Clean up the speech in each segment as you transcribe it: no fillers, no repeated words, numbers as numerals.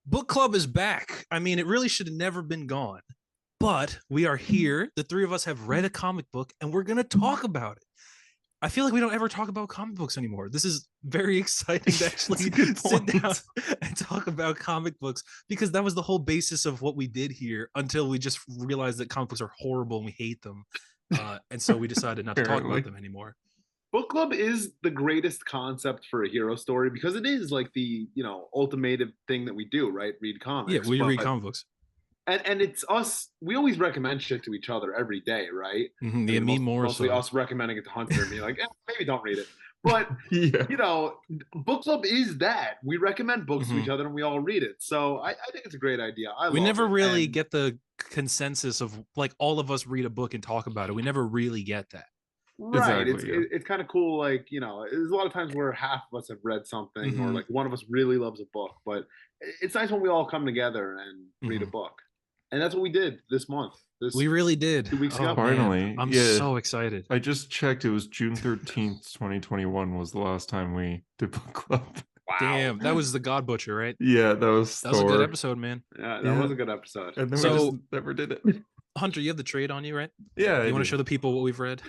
Book club is back. I mean, it really should have never been gone, but we are here. The three of us have read a comic book and we're going to talk about it. I feel like we don't ever talk about comic books anymore. This is very exciting to That's actually a good sit down point. and talk about comic books because that was the whole basis of what we did here until we just realized that comic books are horrible and we hate them. And so we decided not to talk about Apparently. them anymore. Book club is the greatest concept for a hero story because it is like the ultimative thing that we do, right? Read Yeah, comics, we but read comic books. and it's us. We always recommend shit to each other every day, right? Mm-hmm. I Yeah, mean, me more mostly so. us recommending it to Hunter and being like, maybe don't read it. But Yeah. book club is that we recommend books to Mm-hmm. each other and we all read it. So I think it's a great idea. I We love never it. really And get the consensus of like all of us read a book and talk about it. We never really get that. right, Exactly. Yeah. it's kind of cool. Like there's a lot of times where half of us have read something, or Mm-hmm. like one of us really loves a book. But it's nice when we all come together and read a Mm-hmm. book. And that's what we did this month. We This really did. 2 weeks Oh ago. man, Finally. I'm Yeah. so excited. I just checked. It was June 13th, 2021 was the last time we did book club. Wow. Damn, that was the God Butcher, right? Yeah, that was That was a good Thor. episode, man. Yeah, that Yeah. was a good episode. And then we just So, never did it. Hunter, you have the trade on you, right? Yeah, I You want to do. show the people what we've read?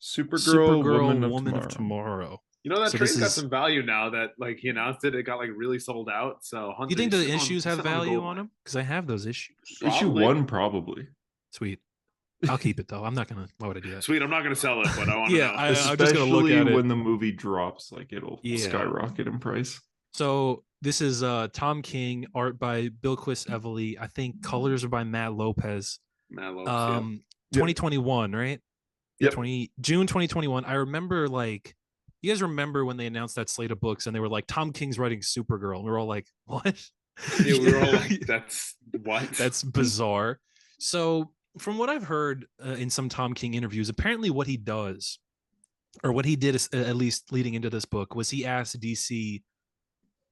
Supergirl, Supergirl, Woman of Woman of Tomorrow. Tomorrow. That So this trade's got is. some value now that like he announced it. It got like really sold out. So You Hunter, think the you're issues have sitting on a value gold on mine. them? Because I have those issues. Issue Probably. 1, probably. Sweet. I'll keep it though. I'm not gonna. Why would I do that? Sweet. I'm not going to sell it, but I want to Yeah, know. I'm just gonna look Especially at it. when the movie drops, like it'll Yeah. skyrocket in price. So this is Tom King, art by Bill Quist Evely. I think colors are by Matt Lopez. Matt Lopes, Um, Yep. 2021, right? Yep. June 2021. I remember like you guys remember when they announced that slate of books and they were like Tom King's writing Supergirl. And we were all like, what? Yeah, we were all like, that's what? That's bizarre. So from what I've heard in some Tom King interviews, apparently what he does, or what he did at least leading into this book, was he asked DC.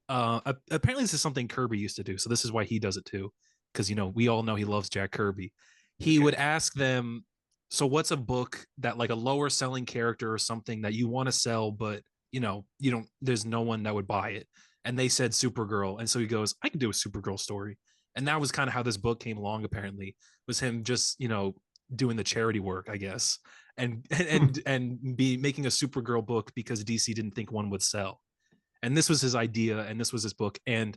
Apparently this is something Kirby used to do, so this is why he does it too, because we all know he loves Jack Kirby. He would ask them, so what's a book that like a lower selling character or something that you want to sell, but you don't. There's no one that would buy it, and they said Supergirl, and so he goes, I can do a Supergirl story, and that was kind of how this book came along. Apparently, was him just doing the charity work, I guess, and be making a Supergirl book because DC didn't think one would sell, and this was his idea, and this was his book, and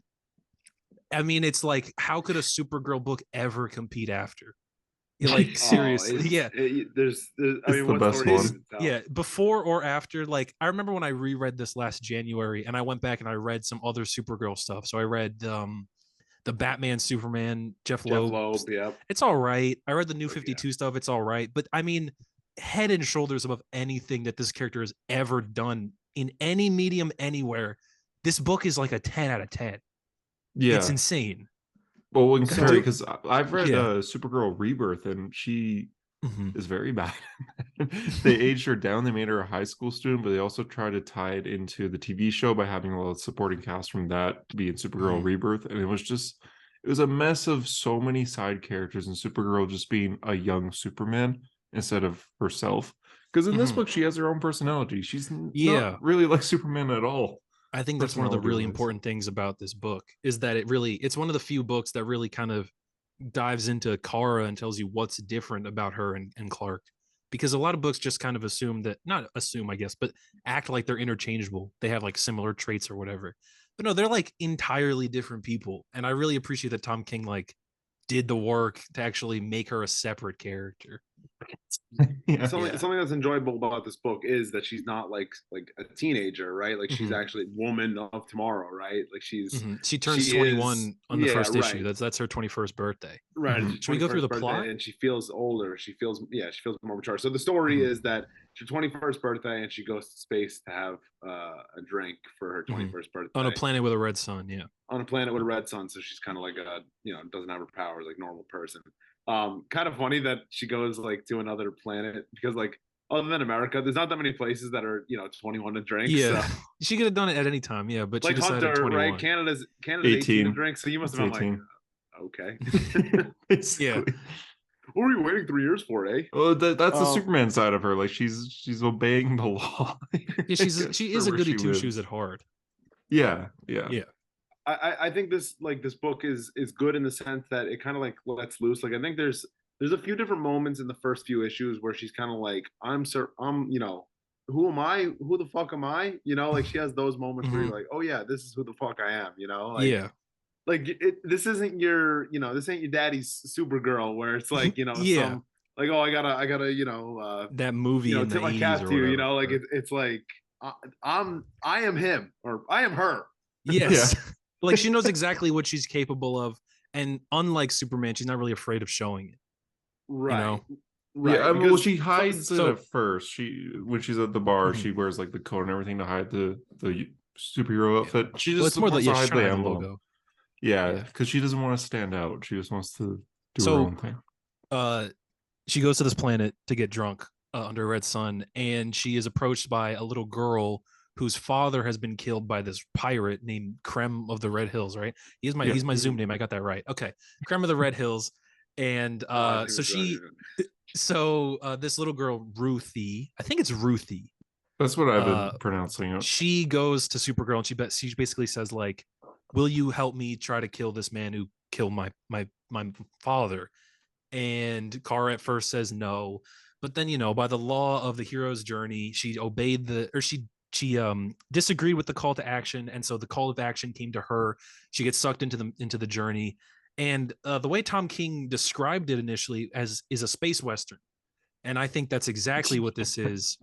I mean, it's like, how could a Supergirl book ever compete after? Like seriously, yeah. I mean, the what best story one. is it tell? Yeah, before or after. Like, I remember when I reread this last January, and I went back and I read some other Supergirl stuff. So I read the Batman, Superman, Jeff Jeff Loeb. Loeb, yeah. It's all right. I read the New Yeah. 52 stuff. It's all right, but I mean, head and shoulders above anything that this character has ever done in any medium anywhere. This book is like a 10 out of 10. Yeah. It's insane. Well, when So- compared, because I've read Yeah. Supergirl Rebirth, and she Mhm. is very bad. They aged her down. They made her a high school student, but they also tried to tie it into the TV show by having a lot of supporting cast from that to be in Supergirl Mhm. Rebirth. And it was a mess of so many side characters, and Supergirl just being a young Superman instead of herself. Because in this Mhm. book, she has her own personality. She's Yeah. not really like Superman at all. I think that's one of the really Personality-wise. important things about this book is that it's one of the few books that really kind of dives into Kara and tells you what's different about her and Clark. Because a lot of books just kind of not assume, I guess, but act like they're interchangeable. They have like similar traits or whatever. But no, they're like entirely different people. And I really appreciate that Tom King like did the work to actually make her a separate character. Yeah. Something that's enjoyable about this book is that she's not like a teenager, right? Like she's Mhm. actually woman of tomorrow, right? Like She turns she 21 is- on the yeah, first right. issue. That's her 21st birthday. Right. Mhm. It's Should we go through the 21st plot? birthday, and she feels older. She feels more mature. So the story Mhm. is that it's her 21st birthday, and she goes to space to have a drink for her 21st birthday On a planet with a red sun, yeah. on a planet with a red sun. So she's kind of like doesn't have her powers like normal person. Kind of funny that she goes like to another planet because like other than America, there's not that many places that are 21 to drink. Yeah. So. She could have done it at any time, yeah, but Like she decided Hunter, 21. right? Canada's 18 to 18. drink, so you must It's have been 18. like, okay. Basically. What were you waiting 3 years for, eh? Well, that's the Um, Superman side of her. Like she's obeying the law. Yeah, she is a wherever goody she two lives. shoes at heart. Yeah. Yeah. I think this book is good in the sense that it kind of like lets loose. Like I think there's a few different moments in the first few issues where she's kind of like, I'm, who am I? Who the fuck am I? Like she has those moments where you're Mhm. like, oh yeah, this is who the fuck I am. Yeah. Like this isn't this ain't your daddy's Supergirl where it's like, Yeah. some like, oh, I gotta, That movie in the tip my 80s cap or to you, whatever. like it's like I, I am him or I am her. Yeah. Yes. Like she knows exactly what she's capable of. And unlike Superman, she's not really afraid of showing it, you Right. know? Yeah, Right. I mean, well, Because she hides it So at first. When she's at the bar, Mhm. she wears like the coat and everything to hide the superhero Yeah. outfit. She Well, just it's more that wants yeah, to she's hide trying the to hide the emblem. logo. Yeah, Yeah. because she doesn't want to stand out. She just wants to do her So own thing. she goes to this planet to get drunk under a red sun, and she is approached by a little girl whose father has been killed by this pirate named Krem of the Red Hills. Right? Yeah, He's my Mhm. Zoom name. I got that right. Okay, Krem of the Red Hills, and A lot of things are going on. this little girl Ruthie, I think it's Ruthie. that's what I've been Uh, pronouncing it. she goes to Supergirl and she basically says like, "Will you help me try to kill this man who killed my father?" And Kara at first says no, but then by the law of the hero's journey, she obeyed she disagreed with the call to action, and so the call to action came to her. She gets sucked into the journey, and the way Tom King described it initially as is a space western, and I think that's exactly what this is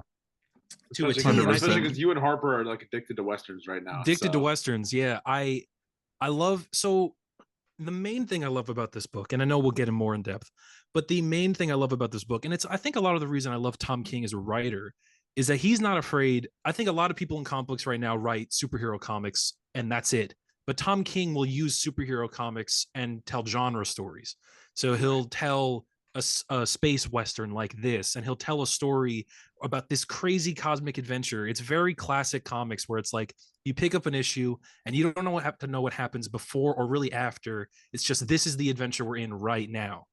to a Especially T. because And I especially think 100%. because you and Harper are like addicted to westerns right now. addicted to So westerns, yeah, I love so the main thing I love about this book, and I know we'll get in more in depth, but the main thing I love about this book, and it's I think a lot of the reason I love Tom King as a writer, is that he's not afraid. I think a lot of people in comic books right now write superhero comics and that's it. But Tom King will use superhero comics and tell genre stories. So right. he'll tell a space western like this, and he'll tell a story about this crazy cosmic adventure. It's very classic comics where it's like you pick up an issue and you don't know what happens before or really after. It's just this is the adventure we're in right now.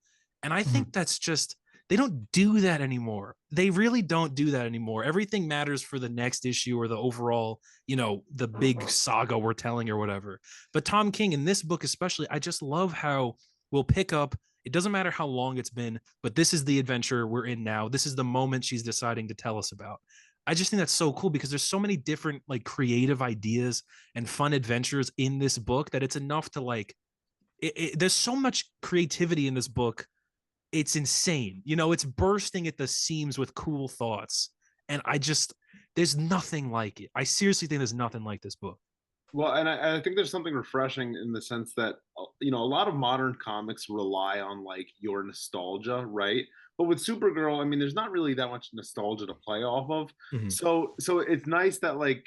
And I Mhm. think that's just they don't do that anymore. They really don't do that anymore. Everything matters for the next issue or the overall, the big saga we're telling or whatever. But Tom King in this book especially, I just love how we'll pick up. It doesn't matter how long it's been, but this is the adventure we're in now. This is the moment she's deciding to tell us about. I just think that's so cool because there's so many different like creative ideas and fun adventures in this book that it's enough to like there's so much creativity in this book. It's insane. It's bursting at the seams with cool thoughts. And there's nothing like it. I seriously think there's nothing like this book. Well, and I think there's something refreshing in the sense that a lot of modern comics rely on like your nostalgia, right? But with Supergirl, I mean, there's not really that much nostalgia to play off of. Mhm. So it's nice that like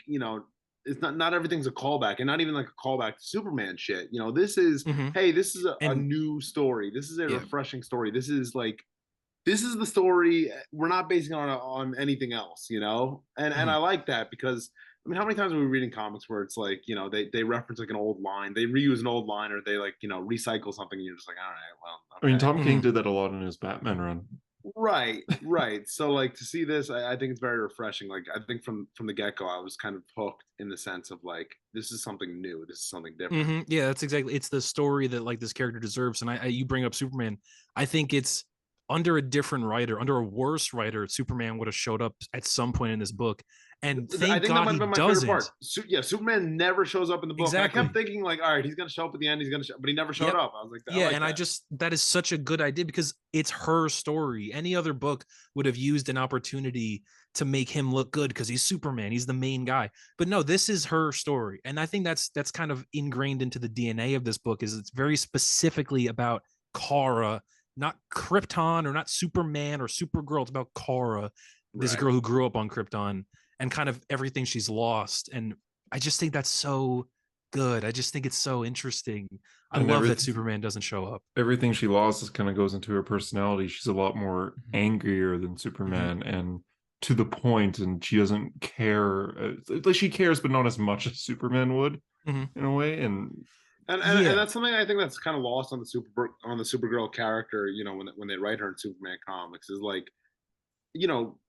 it's not everything's a callback, and not even like a callback to Superman shit. This is Mhm. hey, this is a And new story. This is a yeah. refreshing story. This is the story. We're not basing it on anything else, and I Mhm. like that because I mean, how many times are we reading comics where it's like, they reference like an old line, they reuse an old line, or they like, recycle something, and you're just like, all right, well, I mean, okay. Tom King Mhm. did that a lot in his Batman run. Right, right. So like to see this, I think it's very refreshing. Like I think from the get go, I was kind of hooked in the sense of like, this is something new, this is something different. Mhm. Yeah, that's exactly. It's the story that like this character deserves. And you bring up Superman. I think it's under a different writer, under a worse writer, Superman would have showed up at some point in this book. And I thank think that God might have he been my favorite doesn't. part. Yeah, Superman never shows up in the book, and I kept Exactly. thinking like, all right, he's gonna show up at the end, but he never showed Yep. up. I was like, I Yeah, like and that. that is such a good idea because it's her story. Any other book would have used an opportunity to make him look good because he's Superman, he's the main guy. But no, this is her story. And I think that's kind of ingrained into the DNA of this book is it's very specifically about Kara, not Krypton or not Superman or Supergirl. It's about Kara, this Right. girl who grew up on Krypton and kind of everything she's lost. And I just think that's so good. I just think it's so interesting. I And love that everything Superman doesn't show up. everything she lost is kind of goes into her personality. She's a lot more Mhm. angrier than Mhm. Superman and to the point, and she doesn't care. Like she cares, but not as much as Superman would Mhm. in a way. And And Yeah. that's something I think that's kind of lost on the Supergirl character. When they write her in Superman comics is like,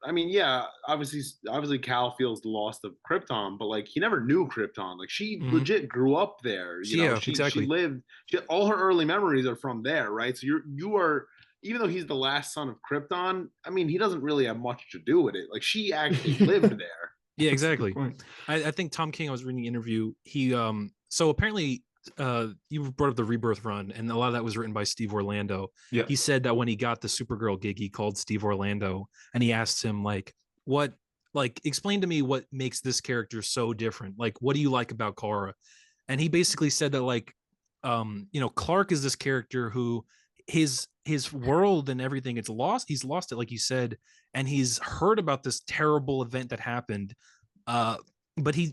I mean, yeah, obviously Cal feels the loss of Krypton, but like he never knew Krypton. Like she Mhm. legit grew up there. Yeah, She exactly. lived. All her early memories are from there, right? So you are, even though he's the last son of Krypton. I mean, he doesn't really have much to do with it. Like she actually lived there. Yeah, That's a good exactly. point. I think Tom King, I was reading an interview. He so apparently you brought up the Rebirth run, and a lot of that was written by Steve Orlando. Yeah. He said that when he got the Supergirl gig, he called Steve Orlando and he asked him like, what, like, explain to me what makes this character so different. Like, what do you like about Kara? And he basically said that like, Clark is this character who his world and everything, it's lost. He's lost it, like you said, and he's heard about this terrible event that happened. Uh, but he's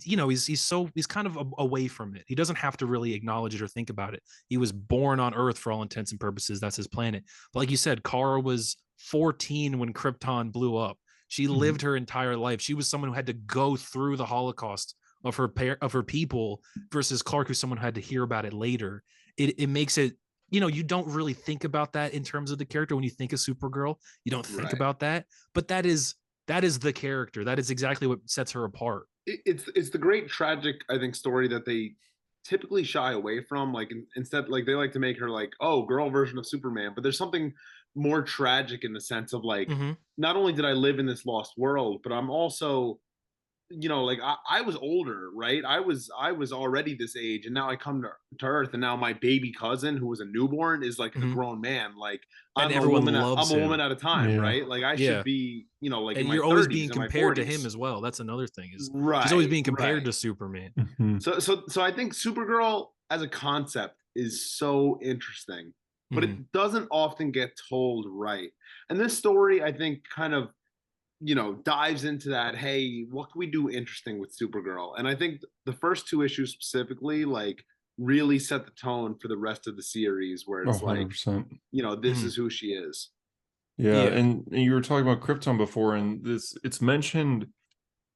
kind of away from it. He doesn't have to really acknowledge it or think about it. He was born on Earth for all intents and purposes. That's his planet. But like you said, Kara was 14 when Krypton blew up. She lived her entire life. She was someone who had to go through the Holocaust of her people, versus Clark, who's someone who had to hear about it later. It makes it, you don't really think about that in terms of the character. When you think of Supergirl, you don't think Right. about that. But that is the character. That is exactly what sets her apart. It's the great tragic, I think, story that they typically shy away from. Like instead, like they like to make her like, oh, girl version of Superman, but there's something more tragic in the sense of like, Mm-hmm. not only did I live in this lost world, but I'm also, like I was older, right? I was already this age, and now I come to Earth, and now my baby cousin, who was a newborn, is like a Mm-hmm. grown man. Like And I'm a everyone woman. loves I'm a him. woman at a time, Yeah. right? Like I Yeah. should be, like in And my you're always being 30s and my compared to him 40s. as well. That's another thing, is she's always Right, being compared right. to Superman. Mhm. So I think Supergirl as a concept is so interesting, but Mm-hmm. it doesn't often get told right. And this story, I think, kind of, dives into that. Hey, what can we do interesting with Supergirl? And I think the first two issues specifically, like, really set the tone for the rest of the series, where Oh, it's like, 100%. this Mhm. is who she is. Yeah, Yeah. and you were talking about Krypton before, and it's mentioned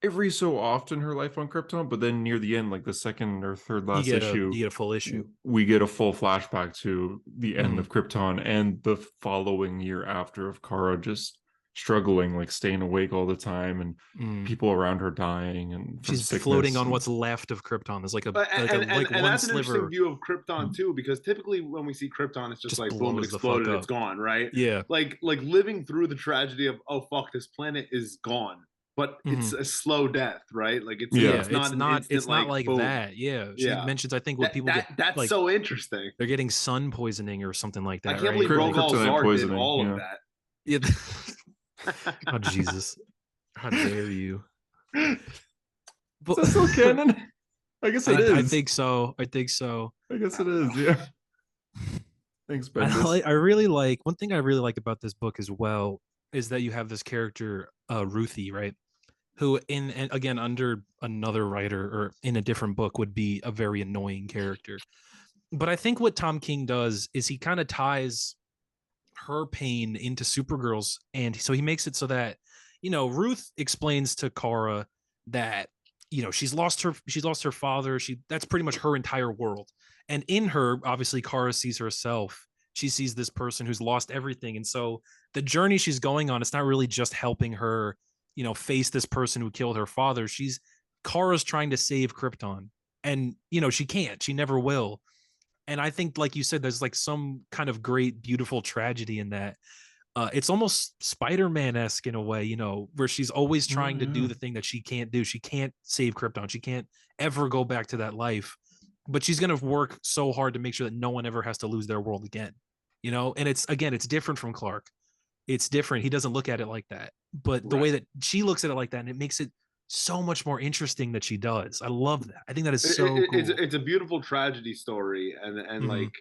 every so often, her life on Krypton, but then near the end, like the second or third You last get a issue, you get a full issue. we get a full flashback to the end Mhm. of Krypton and the following year after, of Kara just struggling, like staying awake all the time, and Mm. people around her dying and from She's floating sickness. on And what's left of Krypton. There's like a And one that's an interesting sliver view of Krypton too, because typically when we see Krypton, it's just just like boom, it blows the fuck exploded, it's up. gone, right? Yeah. Like living through the tragedy of, oh fuck, this planet is gone, but it's Mhm. a slow death, right? Like yeah, it's not an It's instant not like like boom. that. Yeah. She Yeah, mentions, I think, what that people get, that that's like, so interesting. they're getting sun poisoning or something like I that, can't right? believe Like, Rogal kryptonite Zar did poisoning. all of Yeah. that. yeah. Oh Jesus. How dare you? But Is that still canon? I guess it I is. think so. I think so. I guess it is. Yeah. Thanks, Bendis. I really like, one thing I really like about this book as well is that you have this character, Ruthie, right? Who, and again, under another writer or in a different book, would be a very annoying character. But I think what Tom King does is he kind of ties her pain into Supergirl's, and so he makes it so that, Ruth explains to Kara that, she's lost her father. That's pretty much her entire world. And in her, obviously, Kara sees herself. She sees this person who's lost everything. And so the journey she's going on, it's not really just helping her, face this person who killed her father. Kara's trying to save Krypton. And, she can't. She never will. And I think, like you said, there's like some kind of great, beautiful tragedy in that. It's almost Spider-Man-esque in a way, where she's always trying to do Yeah. the thing that she can't do. She can't save Krypton. She can't ever go back to that life, but she's going to work so hard to make sure that no one ever has to lose their world again. And it's different from Clark. It's different. He doesn't look at it like that, but the way Right. that she looks at it like that, and it makes it so much more interesting that she does. I love that. I think that is so cool. It's a beautiful tragedy story, and Mhm. like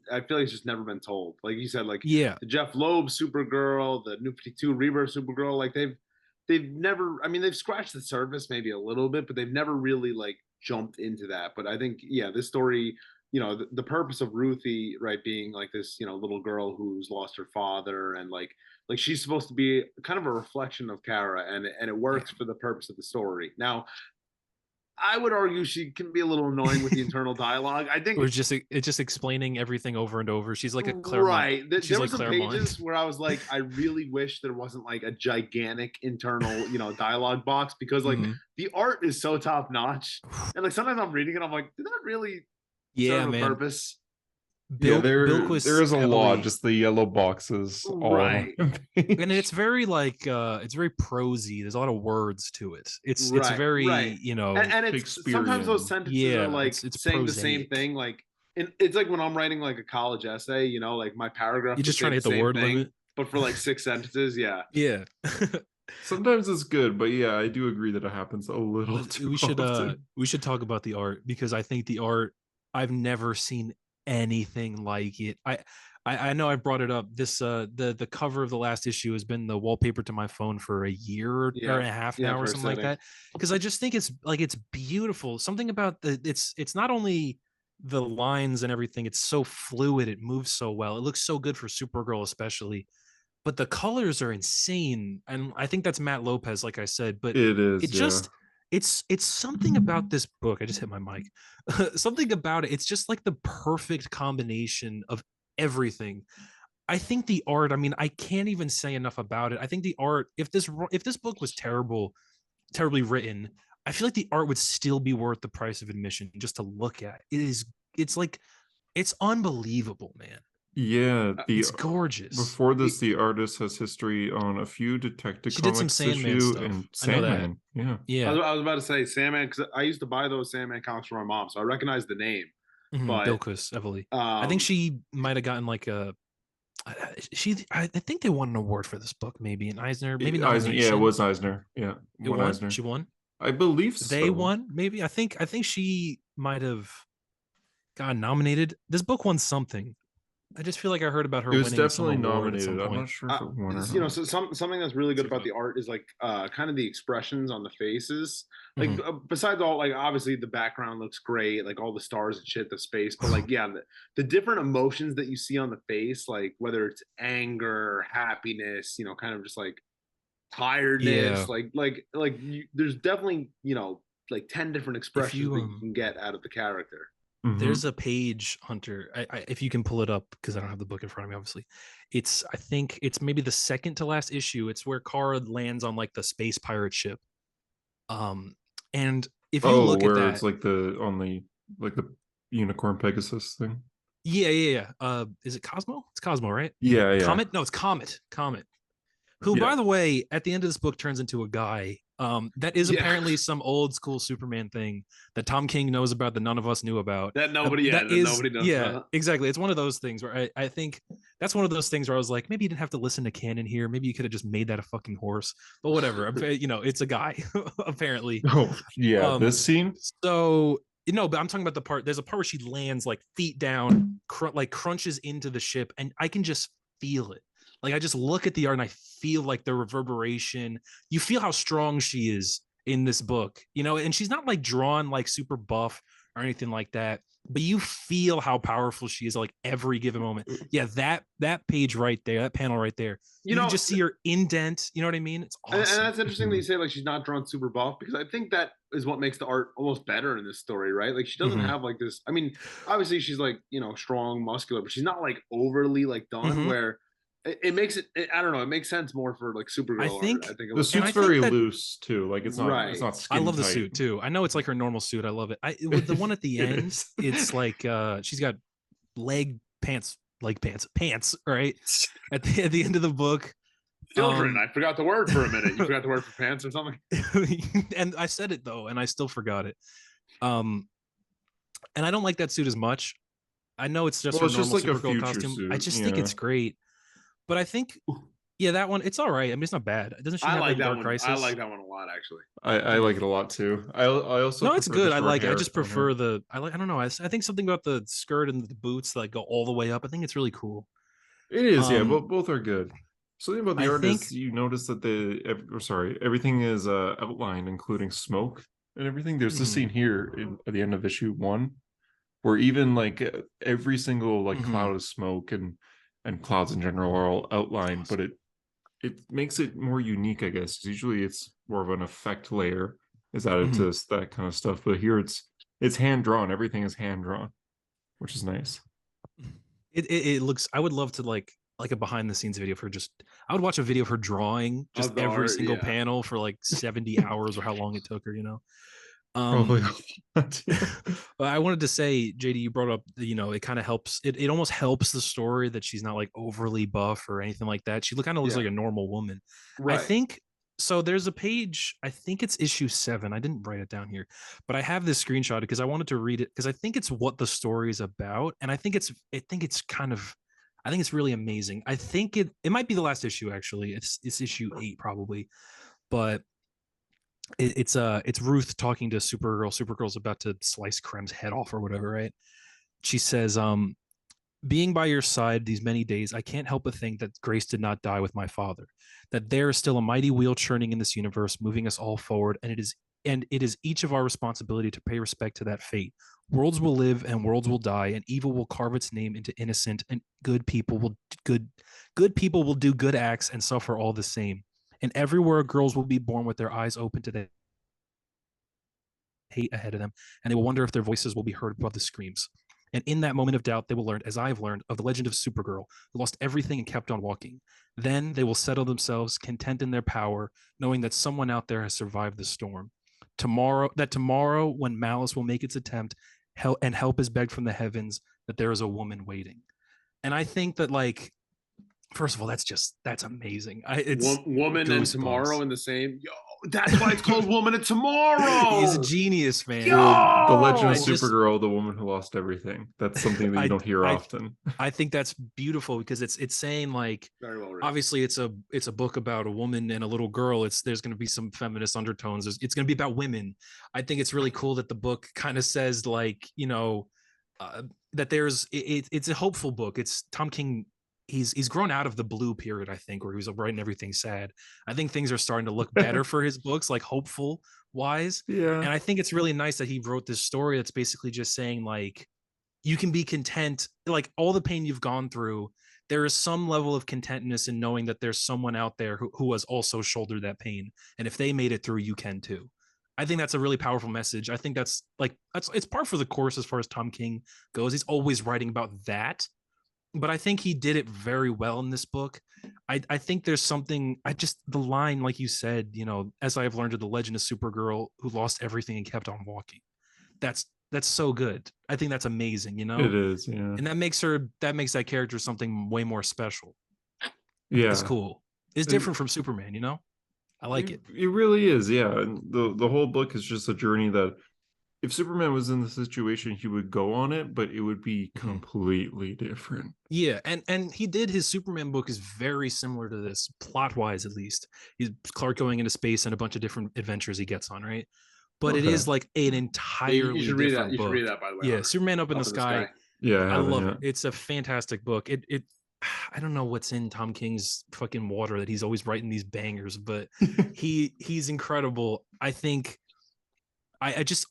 I feel like it's just never been told. Like you said, like Yeah. the Jeff Loeb Supergirl, the New 52 Rebirth Supergirl, like they've never. I mean, they've scratched the surface maybe a little bit, but they've never really like jumped into that. But I think, yeah, this story, the purpose of Ruthie, right, being like this, little girl who's lost her father, and like she's supposed to be kind of a reflection of Kara, and it Yeah. works for the purpose of the story. Now, I would argue she can be a little annoying with the internal dialogue. I think Or it's just explaining everything over and over. She's like a Claremont. right. She's There were like some Claremont. pages where I was like, I really wish there wasn't like a gigantic internal, dialogue box, because like Mhm. the art is so top notch, and like sometimes I'm reading it, I'm like, did that really Yeah, serve a man. purpose? Yeah, there Bilquis is a lot, heavily, just the yellow boxes all on Right. one page. and it's very like it's very prosy. There's a lot of words to it. It's Right, very right. And it's sometimes those Shakespearean. sentences are yeah. like It's saying the same prosaic. thing. Like, and it's like when I'm writing like a college essay, like my paragraph You're could just say trying to the hit the same word thing, limit. but for like 6 sentences. Yeah. Yeah. Sometimes it's good, but yeah, I do agree that it happens a little But too often. we should talk about the art, because I think the art, I've never seen anything like it. I know I brought it up. This the cover of the last issue has been the wallpaper to my phone for a year or Yeah. a half Yeah, now, or for a something like setting. that, because I just think it's beautiful. Something about it's not only the lines and everything, it's so fluid, it moves so well, it looks so good for Supergirl especially, but the colors are insane, and I think that's Matt Lopez, like I said. But It it is, yeah. just it's something about this book. I just hit my mic. Something about it. It's just like the perfect combination of everything. I think the art. I mean, I can't even say enough about it. I think the art. If this book was terribly written, I feel like the art would still be worth the price of admission just to look at. It is. It's like it's unbelievable, man. Yeah, It's gorgeous. before this, the artist has history on a few Detective She did some Comics Sandman issue stuff. and I know that. Sandman. Yeah. Yeah. I was about to say Sandman, because I used to buy those Sandman comics for my mom, so I recognize the name. But Bilquis heavily. I think um, she might have gotten like a. I think they won an award for this book, maybe an Eisner, maybe Eisner, yeah, it nomination. was Eisner. Yeah, It one won. Eisner. She won. I believe They so. won. Maybe I think she might have got nominated. This book won something. I just feel like I heard about her It was winning some definitely award at some nominated. I'm point. not sure if it won or not. so something that's really good Let's look about it the up. art is like kind of the expressions on the faces. Like Mhm. besides all, like obviously the background looks great, like all the stars and shit, the space, but like yeah, the different emotions that you see on the face, like whether it's anger, happiness, kind of just like Yeah. tiredness, there's definitely like 10 different If expressions you that you can get out of the character. there's a page, Hunter, if you can pull it up, because I don't have the book in front of me, obviously. I think it's maybe the second to last issue. It's where Kara lands on like the space pirate ship. And if you Oh, look at where it's that, like the unicorn Pegasus thing. yeah. Is it Cosmo? It's Cosmo, right? Yeah, yeah, Comet? No, it's Comet. Comet. Who, yeah. by the way, at the end of this book turns into a guy. That is Yeah. apparently some old school Superman thing that Tom King knows about that none of us knew about. That nobody, That that is, nobody knows yeah, about. exactly. It's one of those things where I think that's one of those things where I was like, maybe you didn't have to listen to canon here. Maybe you could have just made that a fucking horse, but whatever. It's a guy apparently. Oh, yeah. Um, This scene. so but I'm talking about the part. There's a part where she lands like feet down, like crunches into the ship, and I can just feel it. Like I just look at the art and I feel like the reverberation. You feel how strong she is in this book, and she's not like drawn like super buff or anything like that, but you feel how powerful she is like every given moment. Yeah, that page right there, that panel right there, You you know, just see her indent. You know what I mean? It's and awesome. that's interesting that you say like she's not drawn super buff, because I think that is what makes the art almost better in this story, right? Like she doesn't Mhm. have like this. I mean, obviously she's like strong, muscular, but she's not like overly like done. Mhm. Where it makes it. I don't know. It makes sense more for like I Supergirl art. think, I think it The looks and suit's I better. think very that loose too. Like it's Right. not I skin love the tight. suit too. I know it's like her normal suit. I love it. With the one at the It end, is. it's like she's got leg pants, right at the end of the book. Children, I forgot the word for a minute. You forgot the word for pants or something. And I said it though, and I still forgot it. Um, and I don't like that suit as much. I know it's just Well, her it's just normal like a Supergirl future costume. I suit. just think Yeah. it's great. But I think, yeah, that one, it's all right. I mean, it's not bad. Doesn't she I have like like that Dark one. I Crisis? like that one a lot, actually. I like it a lot too. I also No, it's prefer the good. I short like it. I hair just on her. prefer I don't know. I think something about the skirt and the boots that like go all the way up. I think it's really cool. It is, yeah. Um, Both are good. Something about the I art is think, you notice that everything is outlined, including smoke and everything. There's this mhm, scene here at the end of issue 1, where even like every single like mhm. cloud of smoke and clouds in general are all outlined, but it makes it more unique, I guess. Usually it's more of an effect layer, is added to that kind of stuff. But here it's hand drawn. Everything is hand drawn, which is nice. It looks. I would love to like a behind the scenes video for just. I would watch a video of her drawing just Of the every art, single yeah. panel for like 70 hours or how long it took her. You know. Probably. But I wanted to say, JD, you brought up, it kind of helps. It almost helps the story that she's not like overly buff or anything like that. She kind of looks Yeah. like a normal woman. Right. I think so. There's a page, I think it's issue 7. I didn't write it down here, but I have this screenshot because I wanted to read it because I think it's what the story is about. And I think it's really amazing. I think it might be the last issue, actually. It's issue 8 probably, but it's Ruth talking to Supergirl. Supergirl's about to slice Krem's head off or whatever, right? She says, being by your side these many days, I can't help but think that Grace did not die with my father, that there is still a mighty wheel churning in this universe, moving us all forward, and it is each of our responsibility to pay respect to that fate. Worlds will live and worlds will die, and evil will carve its name into innocent, and good people will do good acts and suffer all the same. And everywhere girls will be born with their eyes open to the hate ahead of them, and they will wonder if their voices will be heard above the screams. And in that moment of doubt, they will learn, as I've learned, of the legend of Supergirl, who lost everything and kept on walking. Then they will settle themselves, content in their power, knowing that someone out there has survived the storm. Tomorrow, when malice will make its attempt, help is begged from the heavens, that there is a woman waiting. And I think that, like, first of all, that's amazing. It's Woman and goosebumps. Tomorrow in the same. Yo, that's why it's called Woman and Tomorrow. He's a genius, man. Yo! The Legend of I just- Supergirl, the woman who lost everything. That's something that you don't hear often. I think that's beautiful because it's saying, like, Very well written. obviously it's a book about a woman and a little girl. There's going to be some feminist undertones. It's going to be about women. I think it's really cool that the book kind of says, like, that it's a hopeful book. It's Tom King. He's grown out of the blue period, I think, where he was writing everything sad. I think things are starting to look better for his books, like hopeful wise. Yeah. And I think it's really nice that he wrote this story that's basically just saying, like, you can be content, like, all the pain you've gone through, there is some level of contentness in knowing that there's someone out there who has also shouldered that pain. And if they made it through, you can too. I think that's a really powerful message. I think it's par for the course as far as Tom King goes. He's always writing about that, but I think he did it very well in this book. I think there's something, the line, like you said, as I've learned of the legend of Supergirl, who lost everything and kept on walking. That's so good. I think that's amazing, It is, yeah. And that makes that character something way more special. Yeah. It's cool. It's different from Superman, I like it. It really is, yeah. And the whole book is just a journey that if Superman was in the situation, he would go on it, but it would be completely different. Yeah, and he did, his Superman book is very similar to this, plot-wise at least. He's Clark going into space and a bunch of different adventures he gets on, right? But it is like an entirely you should read different that. You book. should read that, by the way. Yeah, Superman Up in the Sky. Yeah, I love it. It's a fantastic book. It I don't know what's in Tom King's fucking water that he's always writing these bangers, but he's incredible. I think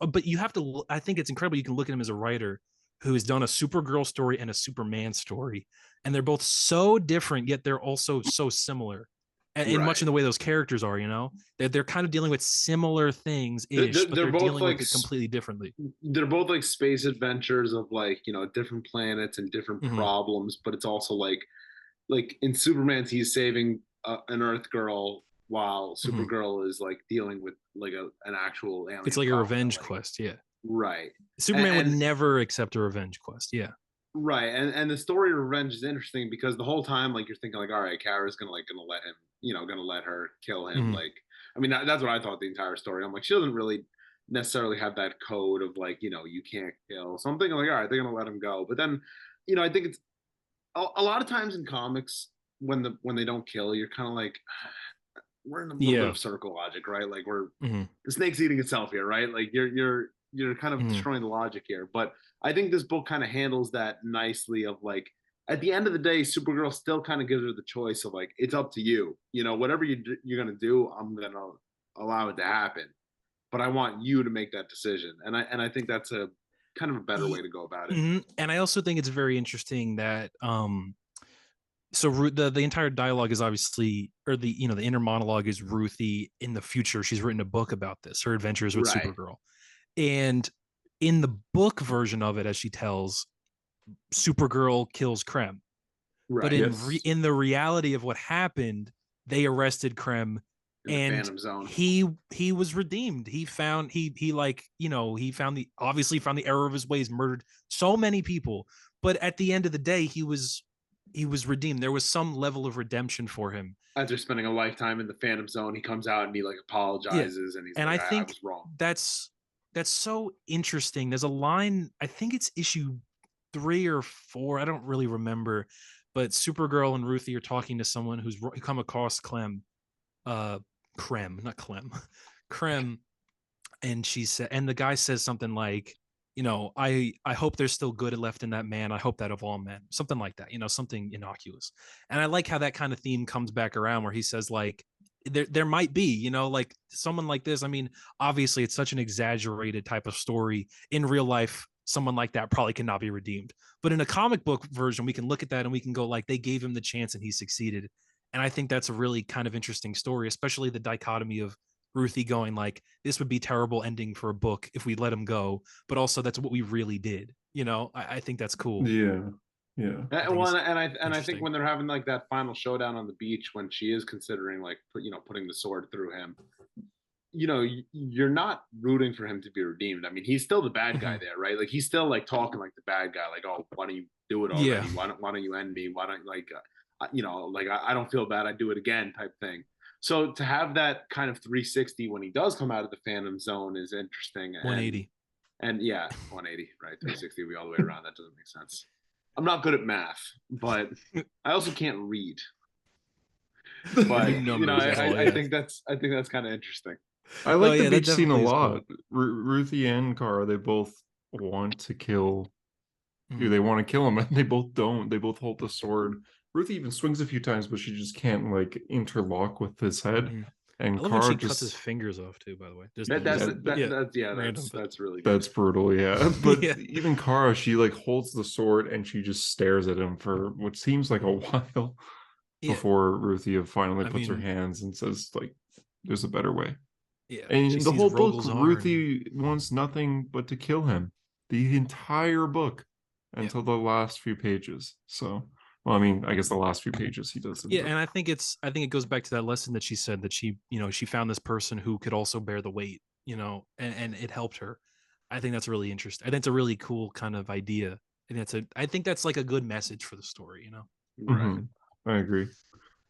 but you have to, I think it's incredible. You can look at him as a writer who has done a Supergirl story and a Superman story, and they're both so different, yet they're also so similar. And in much in the way those characters are, they're kind of dealing with similar things ish, but they're both dealing with it completely differently. They're both like space adventures of, like, different planets and different problems, but it's also like in Superman's, he's saving an Earth girl, while Supergirl is like dealing with like an actual alien. It's like a revenge quest, yeah. Right. Superman would never accept a revenge quest, yeah. Right, and the story of revenge is interesting because the whole time, like, you're thinking, like, all right, Kara's gonna let him, gonna let her kill him. Like, I mean, that's what I thought the entire story. I'm like, she doesn't really necessarily have that code of, like, you can't kill. So I'm thinking, like, all right, they're gonna let him go. But then, I think it's a lot of times in comics when they don't kill, you're kind of like, we're in a little bit of circle logic, right? Like, we're the snake's eating itself here, right? Like, you're kind of destroying the logic here. But I think this book kind of handles that nicely of, like, at the end of the day, Supergirl still kind of gives her the choice of, like, it's up to you. Whatever you're going to do, I'm going to allow it to happen. But I want you to make that decision. And I think that's a kind of a better way to go about it. And I also think it's very interesting that so the entire dialogue is obviously, or the the inner monologue is Ruthie in the future. She's written a book about this, her adventures with Right. Supergirl, and in the book version of it, as she tells, Supergirl kills Krem. Right. But Yes. in the reality of what happened, they arrested Krem, In the and Phantom Zone. he was redeemed. He found he like he found the obviously found the error of his ways, murdered so many people, but at the end of the day, he was redeemed. There was some level of redemption for him. After spending a lifetime in the Phantom Zone, he comes out and he like apologizes and he's And like, I I think was wrong. that's so interesting. There's a line, I think it's issue 3 or 4, I don't really remember, but Supergirl and Ruthie are talking to someone who's come across Krem, not Clem, Krem, and she said, and the guy says something like, I hope there's still good left in that man. I hope that of all men, something like that, something innocuous. And I like how that kind of theme comes back around where he says like, there might be, like someone like this. I mean, obviously it's such an exaggerated type of story. In real life, someone like that probably cannot be redeemed. But in a comic book version, we can look at that and we can go like, they gave him the chance and he succeeded. And I think that's a really kind of interesting story, especially the dichotomy of Ruthie going like, this would be terrible ending for a book if we let him go, but also that's what we really did. I think that's cool. Yeah. Well, and I think when they're having like that final showdown on the beach, when she is considering like putting the sword through him, you're not rooting for him to be redeemed. I mean, he's still the bad guy there, right? Like he's still like talking like the bad guy, like, oh, why don't you do it already? Yeah. Why don't you end me? Why don't like like I don't feel bad, I do it again type thing. So to have that kind of 360 when he does come out of the Phantom Zone is interesting. 180. And yeah, 180, right? 360 we all the way around. That doesn't make sense. I'm not good at math, but I also can't read. But I think that's kind of interesting. I like the beach scene a lot. Cool. Ruthie and Kara, they both want to kill. They want to kill him, and they both don't. They both hold the sword. Ruthie even swings a few times, but she just can't like interlock with his head. And I love Kara when she cuts his fingers off too. By the way, that's really good. That's brutal, yeah. But even Kara, she like holds the sword and she just stares at him for what seems like a while before Ruthie finally puts her hands and says like, "There's a better way." Yeah, and in the whole book, Ruthie wants nothing but to kill him. The entire book until the last few pages. So. Well, I mean, I guess the last few pages he does. Yeah, and I think it goes back to that lesson that she said that she found this person who could also bear the weight, and it helped her. I think that's really interesting. I think it's a really cool kind of idea. And I think that's like a good message for the story, Right. I agree. Do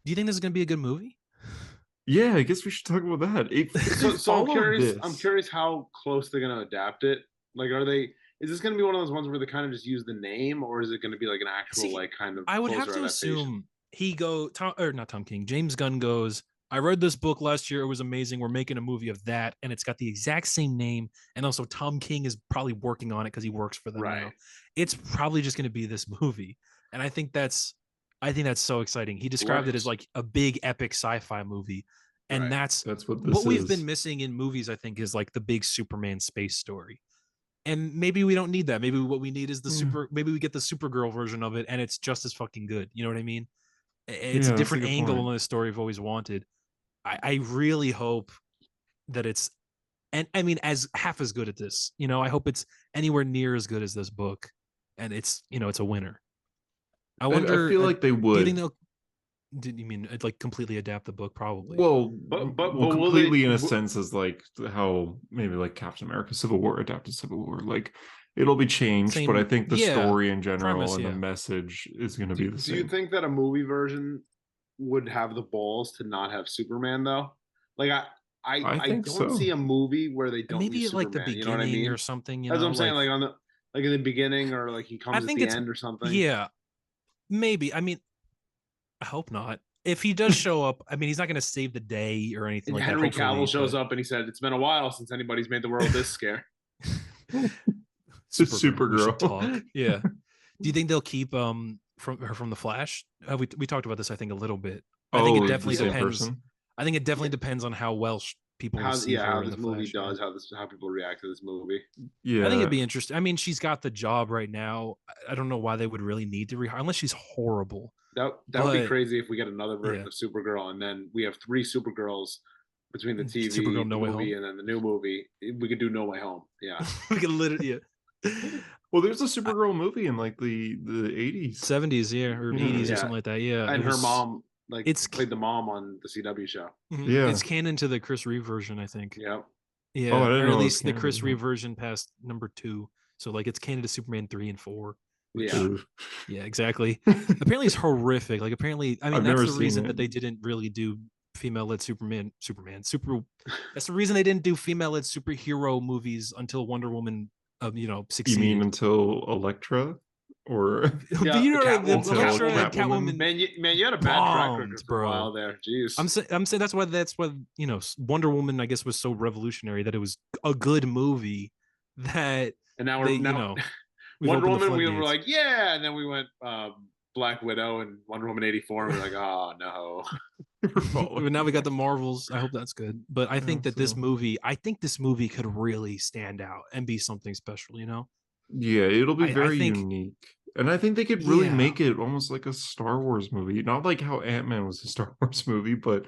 you think this is going to be a good movie? Yeah, I guess we should talk about that. So I'm curious how close they're going to adapt it. Like, is this going to be one of those ones where they kind of just use the name, or is it going to be like an actual like kind of? I would have to assume Tom King, James Gunn goes, I read this book last year. It was amazing. We're making a movie of that, and it's got the exact same name. And also, Tom King is probably working on it because he works for them now. It's probably just going to be this movie, and I think that's so exciting. He described it as like a big epic sci-fi movie, and that's what we've been missing in movies. I think is like the big Superman space story. And maybe we don't need that. Maybe what we need is maybe we get the Supergirl version of it and it's just as fucking good. You know what I mean? It's a different angle on the story I've always wanted. I really hope that it's, and I mean, as half as good at this, I hope it's anywhere near as good as this book, and it's, it's a winner. I wonder. I feel like they would. Do you think they'll? Did you mean like completely adapt the book? Probably. Well, but completely in a sense as like how maybe like Captain America Civil War adapted Civil War. Like it'll be changed, but I think the story in general and the message is going to be the same. Do you think that a movie version would have the balls to not have Superman though? Like I don't see a movie where they don't maybe use like Superman, the beginning, you know what I mean? Or something. That's what I'm saying. Like in the beginning, or like he comes at the end or something. Yeah, maybe. I mean, I hope not. If he does show up, I mean, he's not going to save the day or anything like Henry that. Henry Cavill shows up and he said, "It's been a while since anybody's made the world this scare." Supergirl. Talk. Yeah. Do you think they'll keep from the Flash? We talked about this, I think, a little bit. I think it definitely depends. I think it definitely depends on how well people how receive her how in this the movie Flash. does, how people react to this movie. Yeah, I think it'd be interesting. I mean, she's got the job right now. I don't know why they would really need to rehire unless she's horrible. That would be But crazy if we get another version yeah, of Supergirl, and then we have 3 Supergirls between the Supergirl TV, the No Way movie, Home. and then the new movie. We could do No Way Home. Yeah, We could literally, yeah. well, there's a Supergirl movie in like the 80s, 70s, yeah, or 80s or Yeah. something like that. Yeah, and it her was, mom like it's played the mom on the CW show. Yeah. it's canon to the Chris Reeve version, I think. Yeah, Yeah, Oh, I didn't or know at it was least the Chris canon. Reeve version past #2. So like it's canon to Superman 3 and 4. Which, yeah. yeah, exactly. Apparently it's horrific. Like apparently, I mean, I've that's never the seen reason it. that they didn't really do female-led that's the reason they didn't do female-led superhero movies until Wonder Woman, You succeeded. mean until Elektra, or Yeah, you know, the Catwoman. Elektra and Catwoman. Catwoman. Man, you had a bad track record Bombed, for a bro. while there. Jeez. I'm saying that's why you know, Wonder Woman, I guess, was so revolutionary that it was a good movie that And now they, we're now you know, we've Wonder opened the Woman. We were floodgates. like, yeah, and then we went Black Widow and Wonder Woman 84, and we're like, oh no. But now we got the Marvels. I hope that's good. But I think that this movie could really stand out and be something special, you know? Yeah, it'll be I very think- unique. And I think they could really Yeah. make it almost like a Star Wars movie. Not like how Ant-Man was a Star Wars movie, but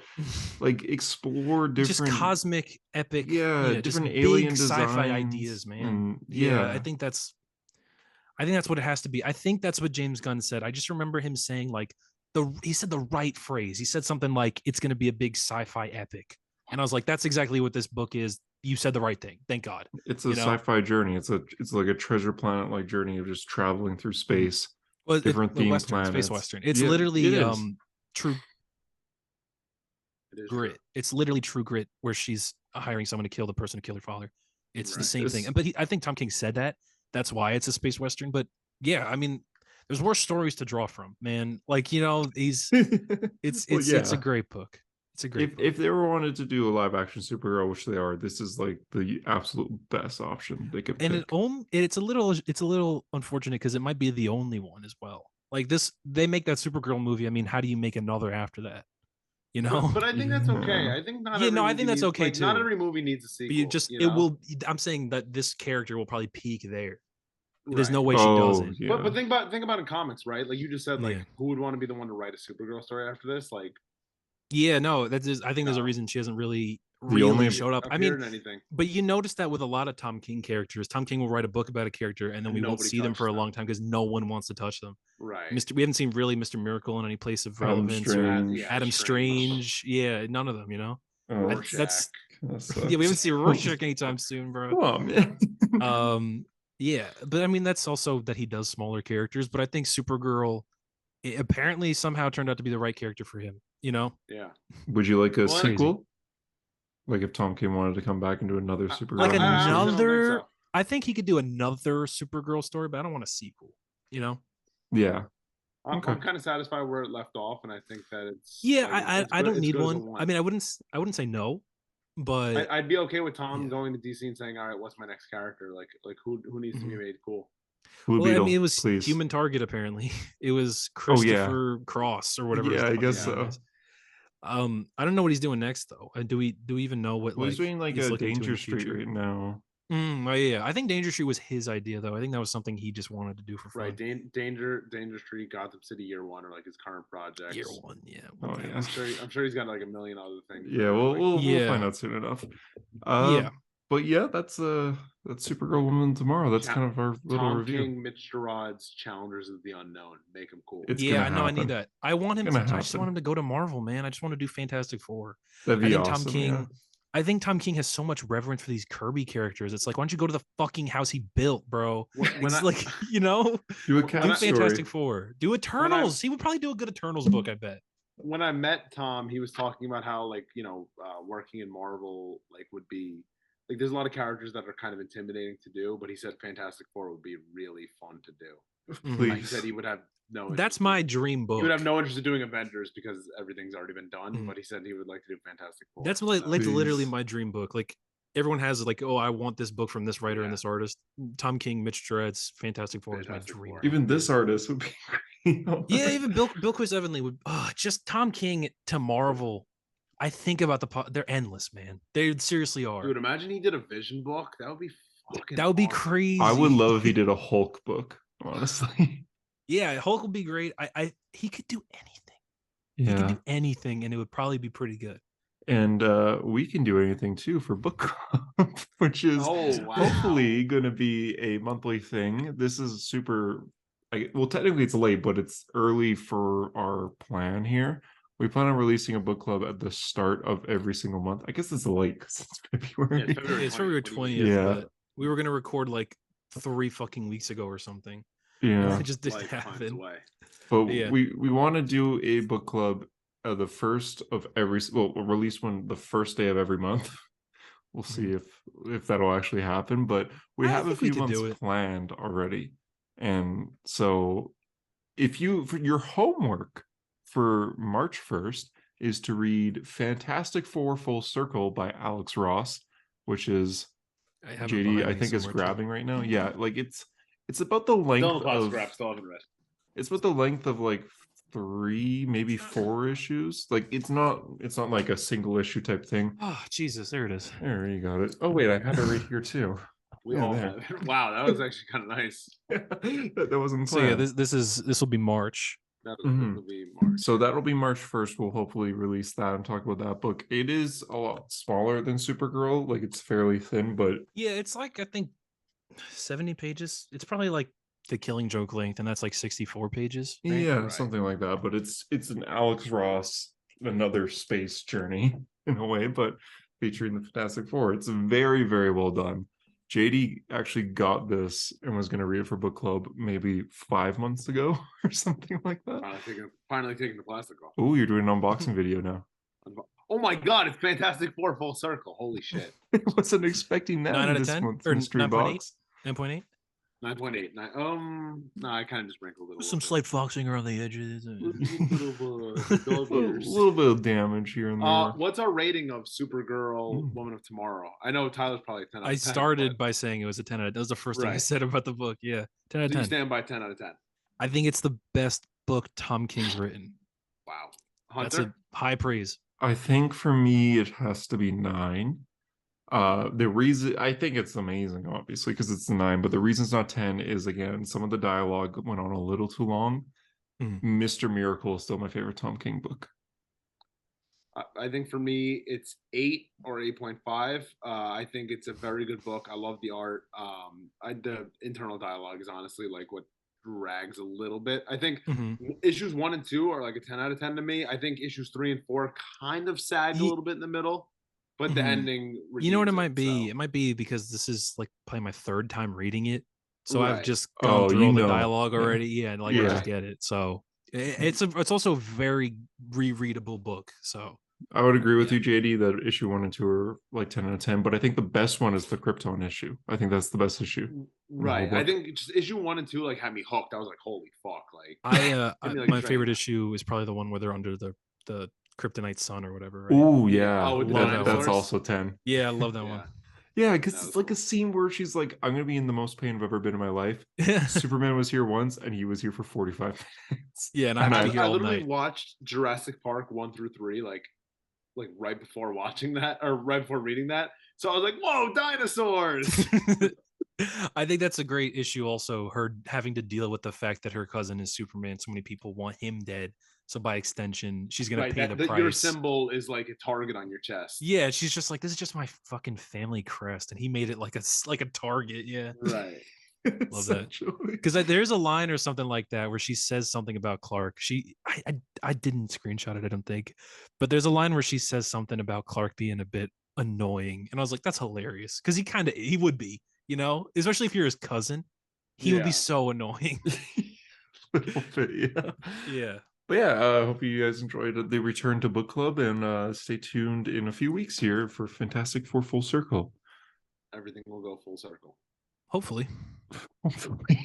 like explore different, just cosmic, epic, different just alien big sci-fi designs ideas, man. and- Yeah, I think that's what it has to be. I think that's what James Gunn said. I just remember him saying like he said the right phrase. He said something like it's going to be a big sci-fi epic. And I was like, that's exactly what this book is. You said the right thing. Thank God. it's a sci-fi journey. It's like a treasure planet like journey of just traveling through space. Well, different theme Western, planets. space Western. It's Yeah, literally it is. True It is Grit. true. It's literally True Grit, where she's hiring someone to kill the person who killed her father. It's the Right. same thing. But I think Tom King said that. That's why it's a space Western. But yeah, I mean, there's worse stories to draw from, man. Like, you know, it's a great book. It's a great book. If they ever wanted to do a live action Supergirl, which they are, this is like the absolute best option they could pick. And it's a little unfortunate because it might be the only one as well. Like this, they make that Supergirl movie. I mean, how do you make another after that? You know? But I think that's okay. I think not. Yeah, every no, I movie think that's needs- okay, like, Not too. every movie needs a sequel. But you know? it will. I'm saying that this character will probably peak there. There's no Right. way she doesn't. Yeah. But think about in comics, right? Like you just said, like Yeah. who would want to be the one to write a Supergirl story after this? Like Yeah, no, that is. I think there's a No. reason she hasn't really only- showed up. I appeared mean, in anything. but you notice that with a lot of Tom King characters, Tom King will write a book about a character, and then And we won't nobody see them for a touches long time because no one wants to touch them. Right. We haven't seen really Mr. Miracle in any place of Adam relevance. Or Strange. Adam Strange. Yeah, none of them. You know. Oh, I- Rorschach. that's that yeah. We haven't sucks. seen Rorschach anytime soon, bro. Come on, man. Yeah, but I mean that's also that he does smaller characters, but I think Supergirl apparently somehow turned out to be the right character for him, you know? Yeah. Would you like a Well, sequel? Like if Tom King wanted to come back and do another Supergirl? Like I honestly don't think another so. I think he could do another Supergirl story, but I don't want a sequel, you know? Yeah. I'm Okay. kind of satisfied where it left off, and I think that it's Yeah, like, it's I good- don't it's need good as a one. I mean, I wouldn't say no, but I'd be okay with Tom Yeah. going to DC and saying, "All right, what's my next character? Like who needs to be Mhm. made cool?" Blue well, I Beetle, mean, it was please. Human Target apparently. It was Oh, yeah. Christopher Cross or whatever. his Yeah, I fucking guess name so. is. I don't know what he's doing next though. Do we even know what Well, he's doing like he's a looking to in Danger the Street future? right now. Oh yeah, I think Danger Street was his idea though. I think that was something he just wanted to do for fun. Right. Danger Street, Gotham City Year One, or like his current projects. Year one, yeah. Oh, whatever. yeah. I'm sure he's got like a million other things. Yeah, that are, like, we'll Yeah. find out soon enough. Yeah. But yeah, that's Supergirl Woman tomorrow. That's kind of our little Tom review. King, Mitch Gerard's Challengers of the Unknown. Make him cool. It's Yeah, I gonna know. I happen. need that. I want him. It's gonna I just want happen. him to go to Marvel, man. I just want to do Fantastic Four. That'd be I think awesome. Tom King. yeah. I think Tom King has so much reverence for these Kirby characters. It's like, why don't you go to the fucking house he built, bro? When It's I- like, you know, Do a When cat do I- story. Fantastic Four. Do Eternals. He would probably do a good Eternals book, I bet. When I met Tom, he was talking about how working in Marvel would be like there's a lot of characters that are kind of intimidating to do, but he said Fantastic Four would be really fun to do. Mhm. Please. Like he said he would have no interest That's in- my dream book. He would have no interest in doing Avengers because everything's already been done, Mhm. but he said he would like to do Fantastic Four. That's So, like literally Please. my dream book. Like everyone has like, oh, I want this book from this writer and Yeah. this artist. Tom King, Mitch Gerard's Fantastic Four is my Fantastic dream. Four. Even this artist would be great. Yeah, even Bill Quist Evanley would just Tom King to Marvel I think about they're endless, man. They seriously are. Dude, imagine he did a Vision book. That would be fucking That would be awesome. crazy. I would love if he did a Hulk book, honestly. Yeah, Hulk would be great. He could do anything. Yeah. He could do anything, and it would probably be pretty good. And we can do anything too for book club, which is hopefully going to be a monthly thing. This is super. Well, technically it's late, but it's early for our plan here. We plan on releasing a book club at the start of every single month. I guess it's late because it's February. Yeah, it's February 20th. Yeah, but we were going to record like 3 fucking weeks ago or something. Yeah, it just didn't happen. But we want to do a book club the first of every. Well, we'll release one the first day of every month. We'll see if that'll actually happen. But we have a few months planned already, and so for your homework for March 1st is to read Fantastic Four Full Circle by Alex Ross, which is JD I think is grabbing right now. Yeah, like it's about the length of it's about the length of like 3 maybe 4 issues. Like it's not like a single issue type thing. Oh Jesus, there it is. There you got it. Oh wait, I have it right here too. We all have it. Wow, that was actually kind of nice. that wasn't planned. So yeah, this will be March. That'll be March. So that'll be March 1st. We'll hopefully release that and talk about that book. It is a lot smaller than Supergirl. Like it's fairly thin, but yeah, it's like I think 70 pages. It's probably like the Killing Joke length, and that's like 64 pages. Right? Yeah, something like that. But it's an Alex Ross, another space journey in a way, but featuring the Fantastic Four. It's very, very well done. JD actually got this and was going to read it for book club maybe 5 months ago or something like that. Finally taking the plastic off. Oh, you're doing an unboxing video now. Oh my god, it's Fantastic Four Full Circle. Holy shit. I wasn't expecting that 9 out of 10 or 9.8? 9.8? 9.8. No, I kind of just wrinkled it. Some slight foxing around the edges. A little bit of damage here and there. What's our rating of Supergirl, Woman of Tomorrow? I know Tyler's probably 10 out of 10. I started by saying it was a 10 out of 10. That was the first thing I said about the book. Yeah, 10 out of 10. You stand by 10 out of 10. I think it's the best book Tom King's written. Wow. Hunter? That's a high praise. I think for me it has to be 9. The reason I think it's amazing, obviously, because it's 9, but the reason it's not 10 is again some of the dialogue went on a little too long. Mr. Miracle is still my favorite Tom King book. I think for me it's 8 or 8.5. I think it's a very good book. I love the art. The internal dialogue is honestly like what drags a little bit. I think issues 1 and 2 are like a 10 out of 10 to me. I think issues 3 and 4 kind of sag a little bit in the middle. But the ending, you know what it might be? It might be because this is like probably my 3rd time reading it, so I've just gone through all the dialogue already. Yeah, and like I just get it. So it's also a very rereadable book. So I would agree with you, JD, that issue 1 and 2 are like 10 out of 10. But I think the best one is the Krypton issue. I think that's the best issue. Right. I think just issue 1 and 2 like had me hooked. I was like, holy fuck! Like my favorite issue is probably the one where they're under the Kryptonite sun or whatever. Right? Oh yeah, that's also 10. Yeah, I love that one. Yeah, because it's like a scene where she's like, "I'm gonna be in the most pain I've ever been in my life." Superman was here once, and he was here for 45 minutes. Yeah, and I literally watched Jurassic Park 1 through 3 like right before watching that or right before reading that. So I was like, "Whoa, dinosaurs!" I think that's a great issue. Also, her having to deal with the fact that her cousin is Superman. So many people want him dead. So by extension, she's gonna pay the price. Your symbol is like a target on your chest. Yeah, she's just like, this is just my fucking family crest, and he made it like a target. Yeah, right. Love that. Because there's a line or something like that where she says something about Clark. I didn't screenshot it, I don't think, but there's a line where she says something about Clark being a bit annoying, and I was like, that's hilarious because he would be, you know, especially if you're his cousin, he would be so annoying. Little bit, yeah. But yeah, I hope you guys enjoyed the return to book club, and stay tuned in a few weeks here for Fantastic Four Full Circle. Everything will go full circle. Hopefully. Hopefully.